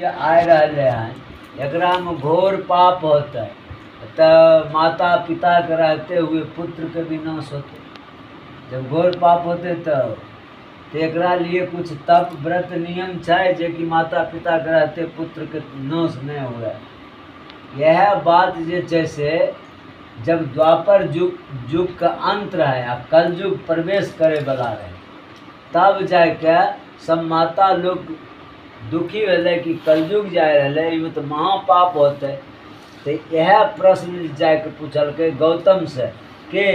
आए रहले हैं, एकरा में घोर पाप होता है तो माता पिता के रहते हुए पुत्र के विनाश होते। जब घोर पाप होते तो एकरा लिए कुछ तप व्रत नियम है जे कि माता पिता के रहते पुत्र के नाश नहीं हुए। यह बात जे छै से जब द्वापर युग का अंत रहे आ कलयुग प्रवेश करे वाला रहे तब जाके सब माता लोग दुखी भेलै कि कलयुग जाए रहलै एहिमे तो महापाप होते। तो यह प्रश्न जाके पूछलकै गौतम से के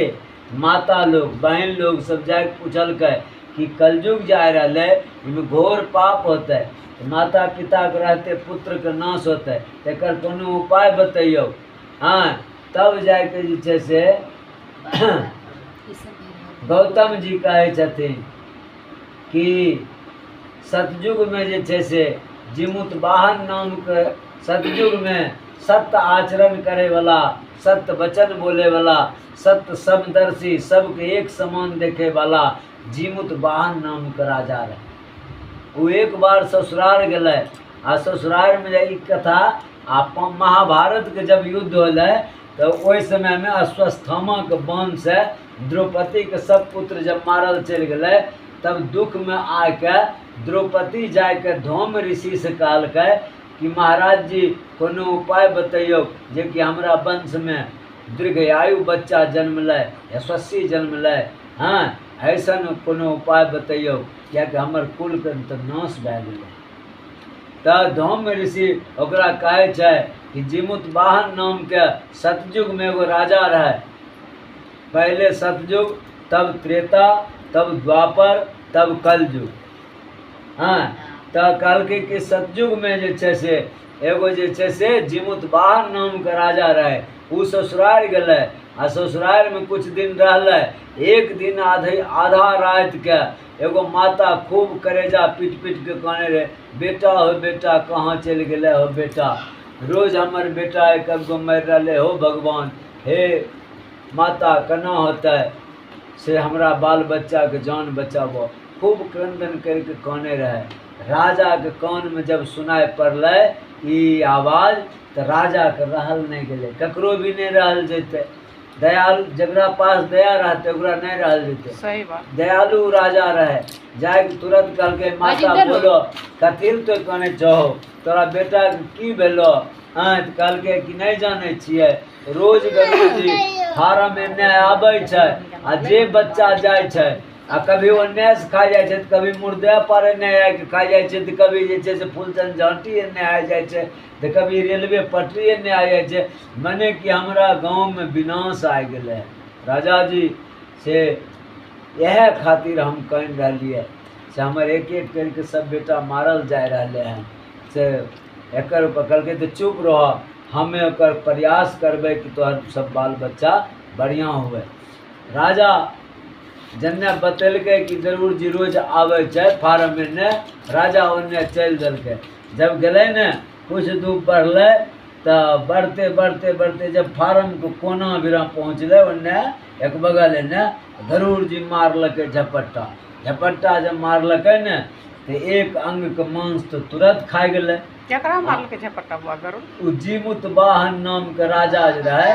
माता लोग बहन लोग सब जाके पूछलकै कि कलयुग जाए रहलै एहिमे घोर पाप होते, तो माता पिता के रहते पुत्र के नाश होते, एकर कोनो उपाय बतैयौ। हाँ, तब जाके जे छै से गौतम जी कहै छथिन कि सतयुग में जे छै से जिमुतवाहन नाम के सतयुग में सत्य आचरण करे वाला, सत्य वचन बोले वाला, सत्य समदर्शी, सबके एक समान देखे वाला जिमुतवाहन नाम के राजा रहे। वो एक बार ससुराल गए आ ससुराल में ई कथा आप महाभारत के जब युद्ध होले तो ओहि समय में अश्वत्थामा के बाण से द्रौपदी के सब पुत्र जब मारल चल गए तब दुख में आके द्रौपदी जाके धौम ऋषि से कहलकै कि महाराज जी कोनो उपाय बतैयौ जे कि हमरा वंश में दीर्घायु बच्चा जन्म ले, यशस्वी जन्म ले। हाँ, ऐसा कोनो उपाय बतैयौ कियाकि हमर कुल के तो नाश भए गेलै। तऽ धौम ऋषि ओकरा कहै छै कि जिमुतवाहन नाम के सतयुग में एगो राजा रहे। पहले सतयुग, तब त्रेता, तब द्वापर, तब कलयुग। हाँ, तो कहलकै कि सतयुग में जे छै से एगो जे छै से जिमुतवाहन नाम के राजा रहे। उ ससुराल गए आ ससुराल में कुछ दिन रहले। एक दिन आधा रात के एगो माता खूब करेजा पीट पीट के कहने रहे, बेटा हो बेटा कहाँ चल गए हो बेटा, रोज हमर बेटा एक गो मर रहे हो भगवान, हे माता केना होते से हमरा बाल बच्चा के जान बचाबो। खूब क्रंदन करके कहने रहे। राजा के कान में जब सुनाई पड़लै ई आवाज तो राजा के रहल नहीं गए, ककरो भी नहीं रहल जैते। दयालु जकरा पास दया रहते ओकरा नहीं रहल जैते। सही बात। दयालु राजा रहे, जाके तुरंत कहलकै माता बोलो कथी तो कहने चाहो, तोरा बेटा के की भेलो। हाँ, तो कहलकै कि नहीं जाने छिए रोज गरुजी फार्म एने आबै छै आ जे बच्चा जाय छै आ कभी ओन्ने से खा जाए छै, कभी मुर्दे पर एने आके खा जाए छै, तो कभी जे छै से फूलचंद झांटी एने आ जाए छै, तो कभी रेलवे पटरी एने आ जाए छै। मने कि हमरा गांव में विनाश आ गेलै। राजा जी से यह खातिर हम कह रहिए से हमर एक एक करके सब बेटा मारल जा रहे हैं से एकर कहलकै तो चुप रह, हमें ओकर प्रयास करबै कि तोहर सब बाल बच्चा बढ़िया हुए। राजा जन्ने बतेलकै कि जरूर जी रोज आबै छै फार्म में, राजा ओन्ने चल देलकै। जब गए ने कुछ दूर बढ़ले तो बढ़ते बढ़ते बढ़ते जब फार्म के कोना बिरा पहुँचले ओन्ने एक बगल एने जरूर जी मारलकै झपट्टा। झपट्टा जब मारलकै ने तो एक अंग के मांस तो तुरंत खा गेलै। केकरा मारलकै झपट्टा बुआ गरुड़? उ जिमुतवाहन नाम के राजा जे रहे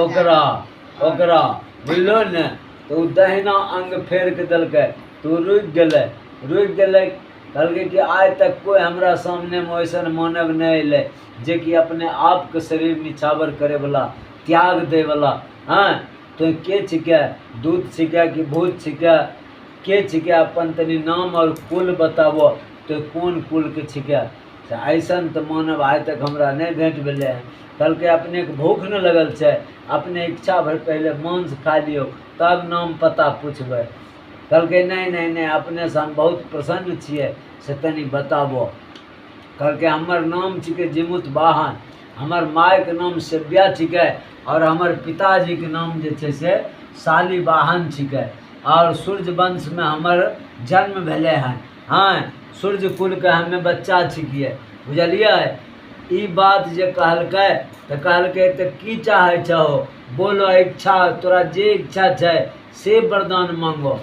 ओकरा बुझलो ने, तो उ दहिना अंग फेर के देलकै तो रुक गेलै। कहलकै कि आज तक कोई हमरा सामने में वैसन मानव नहीं अयलै जे कि अपने आप के शरीर निछावर करे वाला, त्याग दे वाला। हाँ, तो के छिके, दूत छिके कि भूत छिके, के छिके अपन तनी नाम और कुल बताबो तो कौन कुल के छिके। ऐसन तो मानव आज तक हमरा नहीं भेंट भेलै है। कहलकै अपने के भूख न लगल छै, अपने इच्छा भर पहले मांस खा लियो तब नाम पता पूछबै। कहलकै नहीं नहीं नहीं, अपने से हम बहुत प्रसन्न छियै से तनी बताबो। कहलकै हमर नाम छिकै जिमुतवाहन, हमर माय के नाम सेव्या छिकै और हमर पिताजी के नाम जे छै से शालिवाहन छिकै और सूर्य वंश में हमर जन्म भेलै हैं। हाँ, सूर्य कुल के हमें बच्चा छिकिए, बुझलिए। ई बात जे कहलकै तो कहलकै तो की चाहे छहो बोलो, इच्छा तोरा जे इच्छा छै से वरदान मांगो।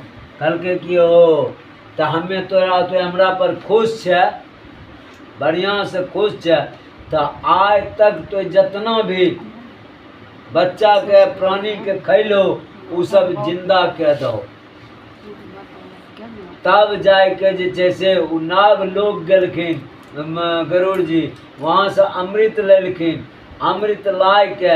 कहलकै कि ओ तो हमें तोरा तो हमरा पर खुश छे। बढ़िया से खुश छै तो आइ तक तो जितना भी बच्चा के प्राणी के खैलो उ सब जिंदा के दो, तब जाय के जे छै से उ नाग लोग गेलखिन गरुड़ जी, वहाँ से अमृत लेलखिन, अमृत लाय के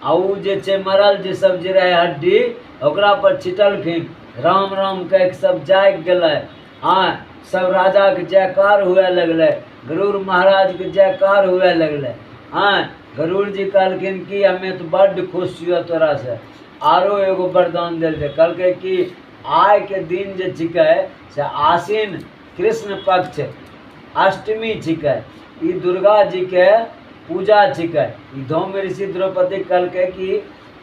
आ उ जे छै मरल जे सब जे रहे हड्डी ओकरा पर छिटलखिन, राम राम कह के सब जाग गेलै। हाँ, सब राजा के जयकार हुए लगले, गरुड़ महाराज के जयकार हुए लगले। हाँ, गरुड़ जी कहलखिन कि हमें तो बड्ड खुश हुआ तोरा से, आरो एगो वरदान दिल दे। कहलकै कि आइ के दिन जे छिकै से आश्विन कृष्ण पक्ष अष्टमी छिकै, ई दुर्गा जी के पूजा छिकै। ई धौम्य ऋषि द्रौपदी कहलकै कि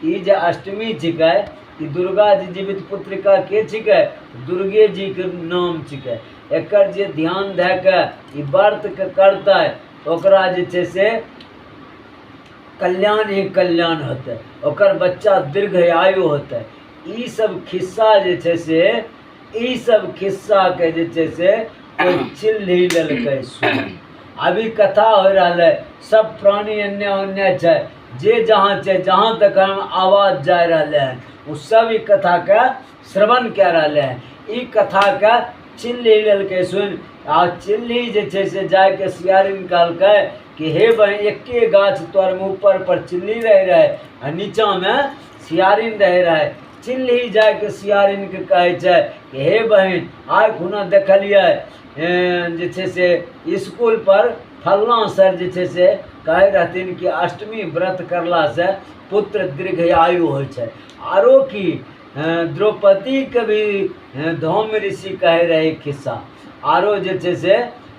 ई जे अष्टमी छिकै ई दुर्गा जी जीवित पुत्रिका के छिकै, दुर्गे जी के नाम छिकै। एकर जे ध्यान दे के ई व्रत के करतै ओकरा जे छै से कल्याण ही कल्याण होतै, ओकर बच्चा दीर्घायु होतै। ई सब खिस्सा जे छै से ई सब खिस्सा के जे छै से कोई चिल ही लेलकै सुन। अभी कथा हो रहा है, सब प्राणी अन्य अन्य छै, जे जहाँ छै जहाँ तक हम आवाज जा रहा है वो सब ई कथा के श्रवण कह रहा है। ई कथा के चिल्ली लेलकै सुन। आ चिल्ली जे छै से जाके सियारी निकालकै कि हे बहन एके गाछ तोर में ऊपर पर चिल्ली रहे आ नीचा में सियारिन रहे। चिल्ली जाके सियारिन के कहे छै कि हे बहन आइ खुना देखलिए जे छै से स्कूल पर फलना सर जे छै से कहे रहथिन कि अष्टमी व्रत करला से पुत्र दीर्घायु होइ छै। आरो कि द्रौपदी के भी धौम्य ऋषि कहे रहे खिस्सा। आरो जे छै से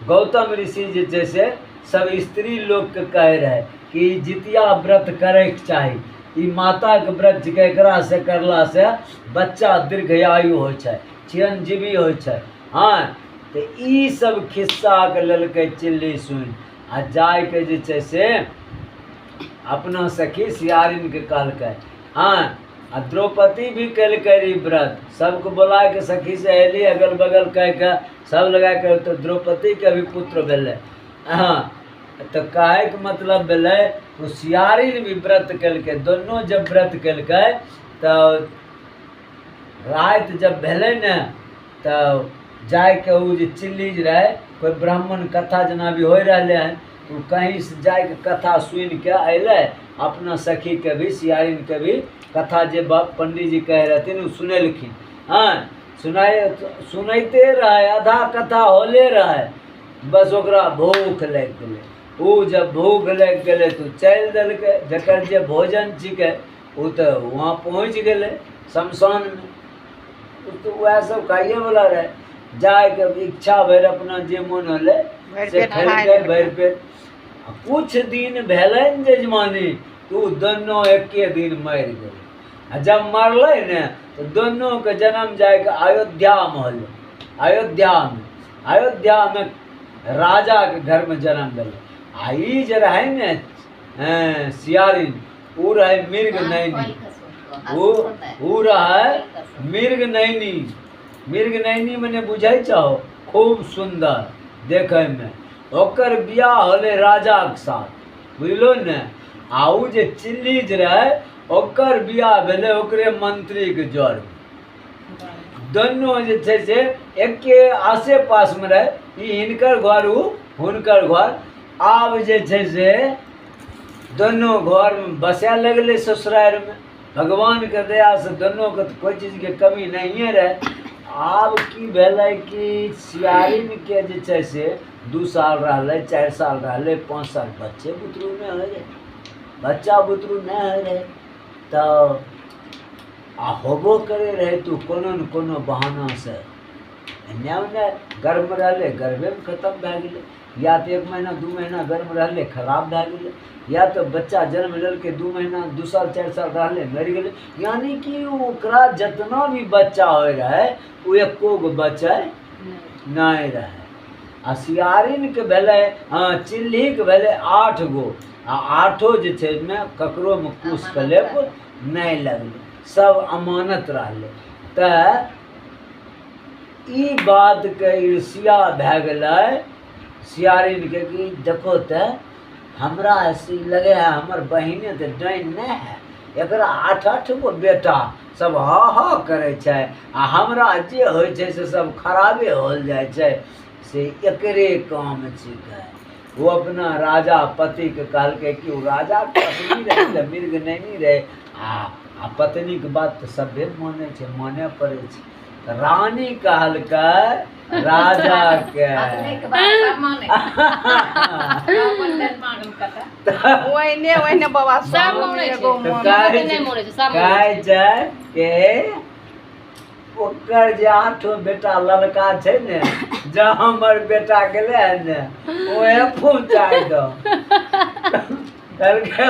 गौतम ऋषि जे छै से सब स्त्री लोग के कहे रहे कि जितिया व्रत करे के चाही, ई माता के व्रत एकरा से करला से बच्चा दीर्घायु होइ छै, चिरंजीवी होइ छै। हाँ, तो ई सब खिस्सा के लेलकै चिल्ली सुन आ जाय के जे छै से अपना सखी सियारिन के कहलकै। हाँ, आ द्रौपदी भी कैलकै रही व्रत, सबको बुला के सखी से अयली अगल बगल कह के सब लगा के, तो द्रौपदी के भी पुत्र भेलै। हाँ, तो कहे के मतलब भेलै तो सियारिन भी व्रत कैलकै। दोनों जब व्रत कैलकै तो रात जब भेलै ने तो जाय के उ जे चिल्ली जे रहे कोई ब्राह्मण कथा जना भी हो रहा है, तो कहीं से जाय के कथा सुन के अयलै, अपना सखी के भी सियारिन के भी कथा जे पंडित जी कहे रहथिन उ सुनेलखिन। हाँ, सुनते रहे, आधा कथा होले रहे, बस ओकरा भूख लग गेलै। उ जब भूख लग गेलै तो चल देलकै, जकर जे भोजन छिकै उ तो वहाँ पहुँच गेलै शमशान में। तो वह सब खाइए वाला रहे, जाय के इच्छा भर अपना जे मन होले से खेलकै भर पेट। कुछ दिन भेलै जजमानी तो दोनों एके दिन मर गेलै। आ जब मरलै ने तो दोनों के जन्म जाय के अयोध्या में होलै। अयोध्या में राजा के घर में जन्म भेलै। आ ई जे रहे ने सियारिन उ रहे मृग नैनी, उ रहे मृग नैनी। मृग नैनी मने बुझै छहो, खूब सुंदर देखे में। ओकर बियाह होले राजा के साथ, बुझलो ने। आ उ जे चिल्ली जे रहे ओकर बियाह भेले ओकरे मंत्री के जड़। दोनों जे छै से एके आसे पास में रहे, ई हिनकर घर उ हुनकर घर। आब जे छै से दोनों घर में बसे लगले ससुराल में। भगवान के दया से दोनों के तो कोई चीज के कमी नहीं रहे। आब की भेलै कि सियारिन के जे छै से 2 साल रहले, 4 साल रहले, 5 साल बच्चे बुतरू नहीं हो रहे, बच्चा बुतरू नहीं हो रहे। तो आ होबो करे रहे तो कोनो न कोनो बहाना से एन्ने गर्म रहले, गर्भे में खत्म भए गेलै, या तो 1 महीना 2 महीना गर्म रहले खराब भए गेलै, या तो बच्चा जन्म लेलकै 2 महीना 2 साल 4 साल रहले मरि गेलै। यानी कि ओकरा जितना भी बच्चा हो रहे वो एको गो बच्चा नहीं रहे। आ सियारिन के भेलै, हाँ चिल्ली के भेलै 8 गो, आ 8 जे छै में ककरो में कुछ कलेप नहीं लगलै, सब अमानत रहले। तो ई बात के ईर्ष्या भए गेलै सियारिन के कि देखो तो हमरा ऐसी लगे है हमर बहिने तो डाइन नहीं है, एकरा 8-8 गो बेटा सब हा हा करे छै आ हमरा जे होइ छै से सब खराबे होल जाए छै, से एकरे काम छिकै। वो अपना राजा पति के कहलकै कि वो राजा के पत्नी रहे ले मृग नहीं रहे आ पत्नी के बात तो सभे माने छै, माने पड़े छै। त रानी कहलकै राजा के ओहिने ओहिने बाबा सब मोने छै, एगो मोन। नहीं मोने छै, सब मोने कहै छै कि ओकर जे 8 बेटा लड़का छै ने, जहाँ हमर बेटा गेले है ने ओहे पहुँचाय दो। कहलकै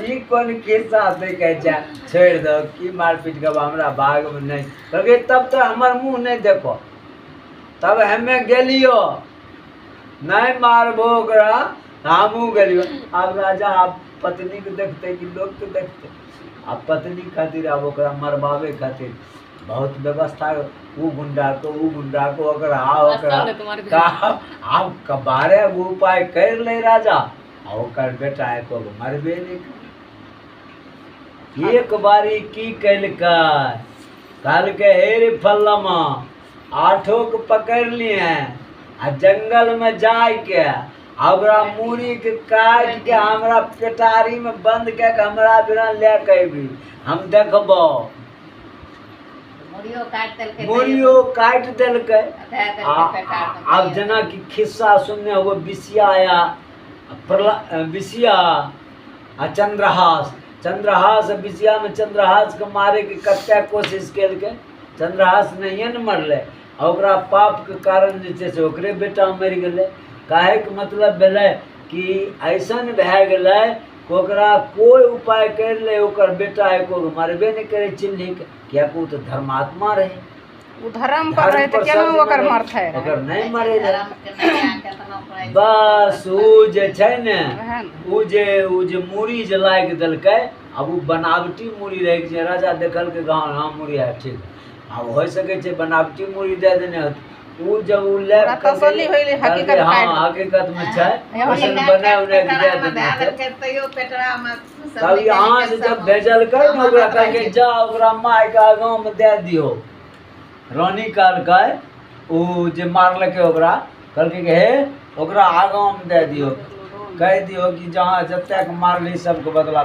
ई कोन खिस्सा से कहै छै, छोड़ दो की मारपीट के हमरा भाग में नहीं। कहलकै तब तो हमर मुंह नहीं देखो, तब हमे गेलियो नहीं मारबो ओकरा, हमहूँ गेलियो। आब राजा आप पत्नी के देखते कि लोग के देखते, आ पत्नी खातिर अब ओकरा मरबावे खातिर बहुत व्यवस्था, ऊ गुंडा को ओकरा आब कबारे उपाय कर ले राजा, आ ओकर बेटा एको गो मरबे नहीं कर। एक बारी की कैलकै, कहलकै हे रे फल्लमा 8 के पकड़ लिए आ जंगल में जाय के आ ओकरा मूड़ी के काट के हमरा पेटारी में बंद के हमरा बिना ले के अयबी, हम देखबो। मूड़ियो काट देलकै। आब जेना कि खिस्सा सुनने हो बिसिया या बिसिया आ चंद्रहास बिसिया में चंद्रहास के मारे के कते कोशिश केलकै, चंद्रहास नहीं न मरले, आ ओकरा पाप के कारण जे छै से ओकरे बेटा मरि गेलै। काहे के मतलब भेलै कि ऐसन भए गेलै कि ओकरा कोई उपाय कर ले ओकर बेटा एको गो मरबे नहीं करे चिन्ह के, कियाकि ऊ तो धर्मात्मा रहे, उ धर्म पर रहे त केना ओकर मरथे ओकर नहीं मरे रहे। बस ऊ जे छै ने, ऊ जे मूड़ी जे लाग देलकै, अब ऊ बनावटी मूड़ी रहे छै। राजा देखलकै गाँव हाँ मूड़ी है ठीक, अब हो सके छै बनावटी मूड़ी दे देने होत। ऊ जब ऊ ले तसल्ली होइले हकीकत हाँ हकीकत में छै, वैसन बना उना के दे देने तब यहाँ से जब भेजलकै ने ओकरा कहलकै जा ओकरा माय के गाँव में दे दियो। रानी कहलकै ऊ जे मारलकै ओकरा, कहलकै कि हे ओकरा आगाँ में दे दियो, कह दियो कि जहाँ जतेक मारली सबके बदला